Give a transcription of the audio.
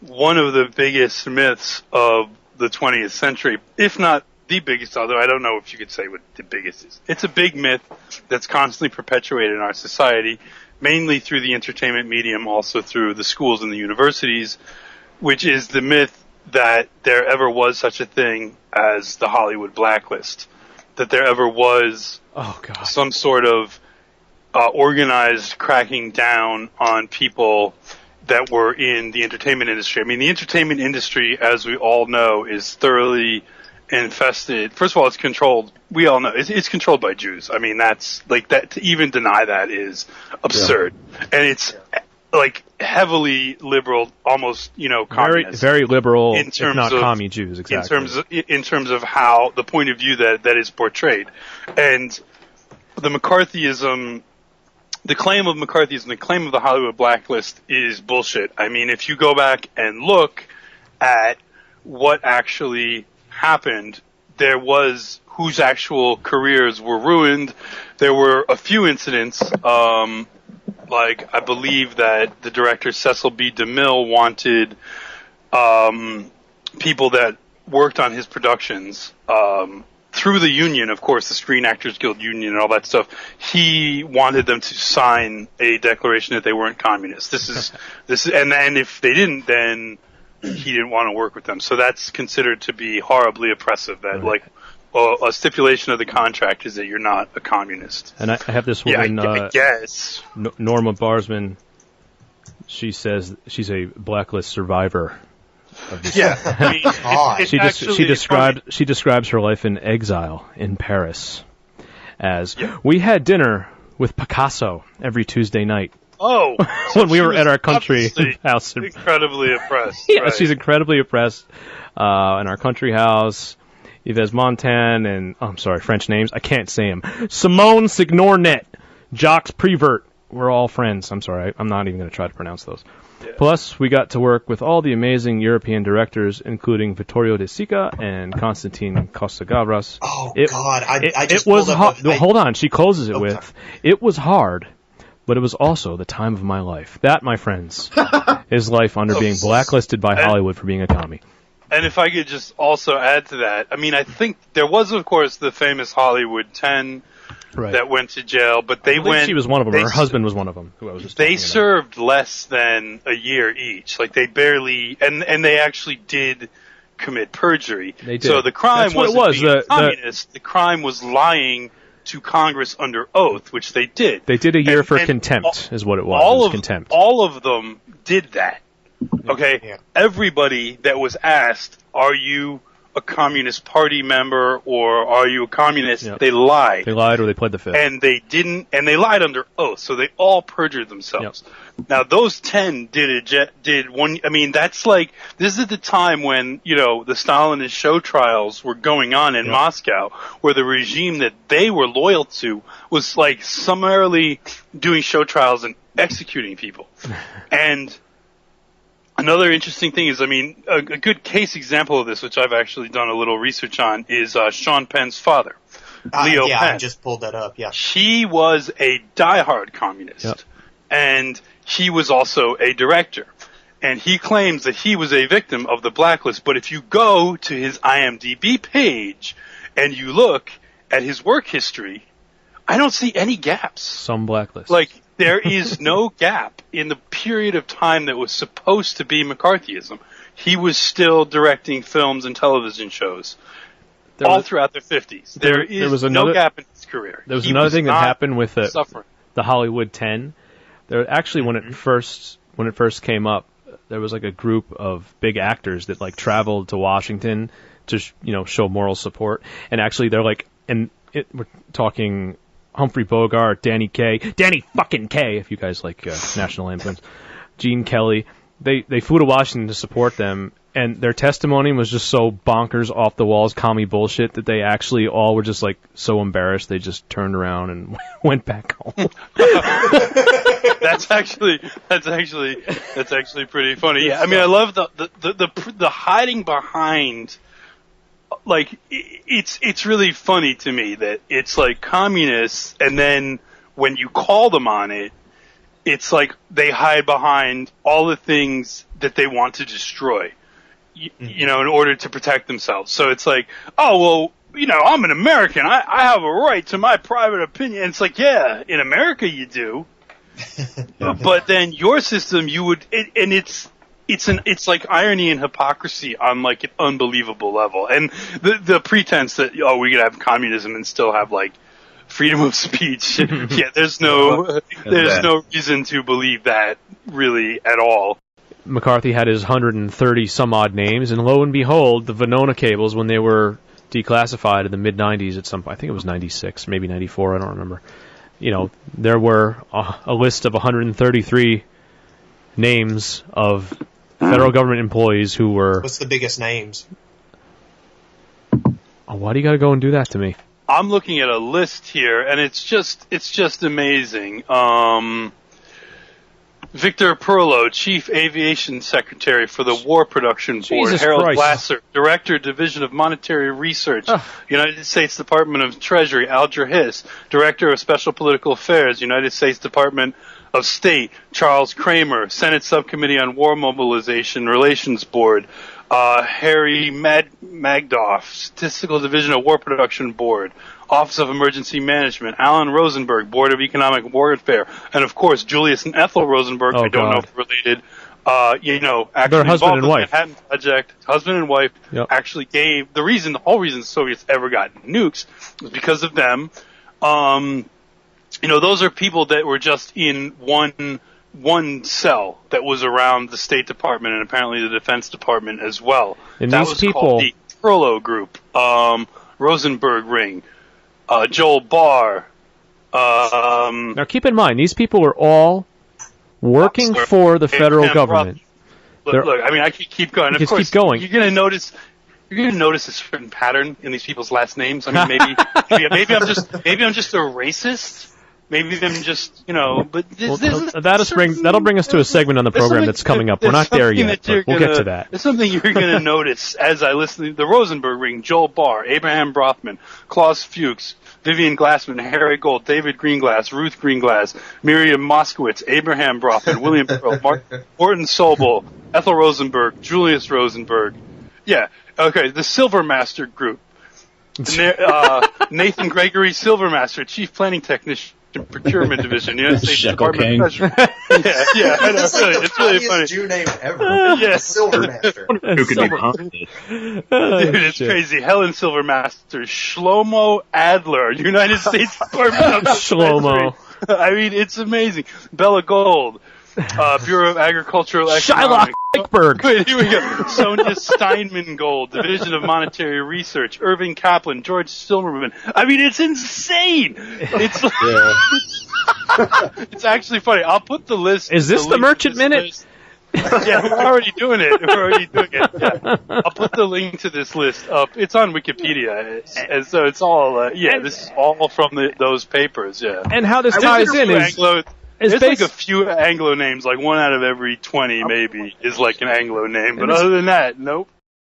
one of the biggest myths of the 20th century, if not the biggest, although I don't know if you could say what the biggest is. It's a big myth that's constantly perpetuated in our society, mainly through the entertainment medium, also through the schools and the universities, which is the myth that there ever was such a thing as the Hollywood blacklist, that there ever was some sort of organized cracking down on people that were in the entertainment industry. I mean, the entertainment industry, as we all know, is thoroughly infested. First of all, it's controlled. We all know it's controlled by Jews. I mean, that's like that. To even deny that is absurd, and it's like heavily liberal, almost communist. Very liberal, in terms if not of commie Jews. Exactly. In terms of how the point of view that is portrayed, and the McCarthyism. The claim of McCarthyism, the claim of the Hollywood blacklist is bullshit. I mean, if you go back and look at what actually happened, there was whose actual careers were ruined. There were a few incidents, like I believe that the director Cecil B. DeMille wanted people that worked on his productions through the union, of course, the Screen Actors Guild union and all that stuff. He wanted them to sign a declaration that they weren't communists. This is, and if they didn't, then he didn't want to work with them. So that's considered to be horribly oppressive. That like a stipulation of the contract is that you're not a communist. And I have this woman, I guess Norma Barsman. She says she's a blacklist survivor. I mean, she describes her life in exile in Paris as we had dinner with Picasso every Tuesday night. Oh, when we were at our country house, incredibly oppressed. Yeah, right. She's incredibly oppressed in our country house. Yves Montand and I'm sorry, French names I can't say them. Simone Signornet, Jacques Prévert. We're all friends. I'm sorry, I'm not even going to try to pronounce those. Yeah. Plus, we got to work with all the amazing European directors, including Vittorio De Sica and Constantine Costa-Gavras. Oh, God. I just it was hard. Hold on. She closes it with, it was hard, but it was also the time of my life. That, my friends, is life under being blacklisted by Hollywood for being a commie. And if I could just also add to that, I mean, I think there was, of course, the famous Hollywood 10 that went to jail, but they went... She was one of them. Her husband was one of them. Who I was just they served less than a year each. Like, they barely... And they actually did commit perjury. They did. So the crime wasn't being communist. The crime was lying to Congress under oath, which they did. They did a year for contempt, is what it was. Contempt. All of them did that. Okay? Yeah. Everybody that was asked, are you a Communist Party member or are you a communist? Yep. They lied. They lied or they pled the fifth. And they didn't, and they lied under oath, so they all perjured themselves. Yep. Now, those 10 did one, I mean, that's like, this is the time when, the Stalinist show trials were going on in Moscow, where the regime that they were loyal to was like summarily doing show trials and executing people. And another interesting thing is, I mean, a good case example of this, which I've actually done a little research on, is Sean Penn's father, Leo Penn. I just pulled that up, yeah. He was a diehard communist, and he was also a director. And he claims that he was a victim of the blacklist, but if you go to his IMDb page and you look at his work history, I don't see any gaps. Some blacklist. Like, there is no gap in the period of time that was supposed to be McCarthyism. He was still directing films and television shows throughout the 50s. There was no gap in his career. There was another thing that happened with the Hollywood 10. There actually, when it first came up, there was like a group of big actors that like traveled to Washington to show moral support, and actually they're like, we're talking Humphrey Bogart, Danny fucking Kaye, if you guys like national anthems, Gene Kelly. They flew to Washington to support them, and their testimony was just so bonkers, off the walls, commie bullshit that they actually all were just like so embarrassed they just turned around and went back home. That's actually pretty funny. Yeah, I mean, I love the hiding behind. Like, it's really funny to me that it's like communists, and then when you call them on it, it's like they hide behind all the things that they want to destroy, you know, in order to protect themselves. So it's like, oh, well, you know, I'm an American. I have a right to my private opinion. And it's like, yeah, in America you do. But then your system, you would, and it's like irony and hypocrisy on like an unbelievable level. And the pretense that, oh, we could have communism and still have like freedom of speech. Yeah, there's no reason to believe that really at all. McCarthy had his 130 some odd names, and lo and behold, the Venona cables, when they were declassified in the mid-90s at some point, I think it was 96, maybe 94, I don't remember. You know, there were a list of 133 names of federal government employees who were... What's the biggest names? Oh, why do you got to go and do that to me? I'm looking at a list here, and it's just amazing. Victor Perlow, Chief Aviation Secretary for the War Production Board. Jesus Harold Christ. Glasser, Director, Division of Monetary Research, United States Department of Treasury. Alger Hiss, Director of Special Political Affairs, United States Department of State. Charles Kramer, Senate Subcommittee on War Mobilization Relations Board. Harry Magdoff, Statistical Division of War Production Board, Office of Emergency Management, Alan Rosenberg, Board of Economic Warfare, and of course Julius and Ethel Rosenberg, I don't know if related, you know, actually they're husband and wife. Manhattan Project, husband and wife, actually gave, the whole reason the Soviets ever got nukes was because of them. You know, those are people that were just in one cell that was around the State Department and apparently the Defense Department as well. And that these was people, called the Perlow Group, Rosenberg Ring, Joel Barr. Now keep in mind, these people were all working for the federal government. Look, I mean, I could keep going. Of course, keep going. You're going to notice a certain pattern in these people's last names. I mean, maybe I'm just a racist. Maybe them just, you know, but that'll bring us to a segment on the program that's coming up. We're not there yet, but we'll get to that. There's something you're going to notice as I listen to the Rosenberg Ring, Joel Barr, Abraham Brothman, Klaus Fuchs, Vivian Glassman, Harry Gold, David Greenglass, Ruth Greenglass, Miriam Moskowitz, Abraham Brothman, William Pearl, Morton Sobel, Ethel Rosenberg, Julius Rosenberg. Yeah, okay, the Silvermaster Group. Nathan Gregory Silvermaster, Chief Planning Technician, Procurement Division, United States Department of Treasury. Yeah, I know, it's really funny. Jew name ever. Yeah. Silvermaster. Who could be pumped? Dude, it's crazy. Helen Silvermaster, Shlomo Adler, United States Department of Shlomo. Treasury. I mean, it's amazing. Bella Gold, Bureau of Agricultural Economics. Shylock Wait, here we go. Sonia Steinman Gold, Division of Monetary Research. Irving Kaplan, George Silverman. I mean, it's insane. It's it's actually funny. I'll put the list. Is this the Merchant Minute? List. Yeah, we're already doing it. Yeah. I'll put the link to this list up. It's on Wikipedia, and so it's all. This is all from those papers. Yeah. And how this ties in is. There's like a few Anglo names, like one out of every 20 maybe is like an Anglo name, but other than that, nope.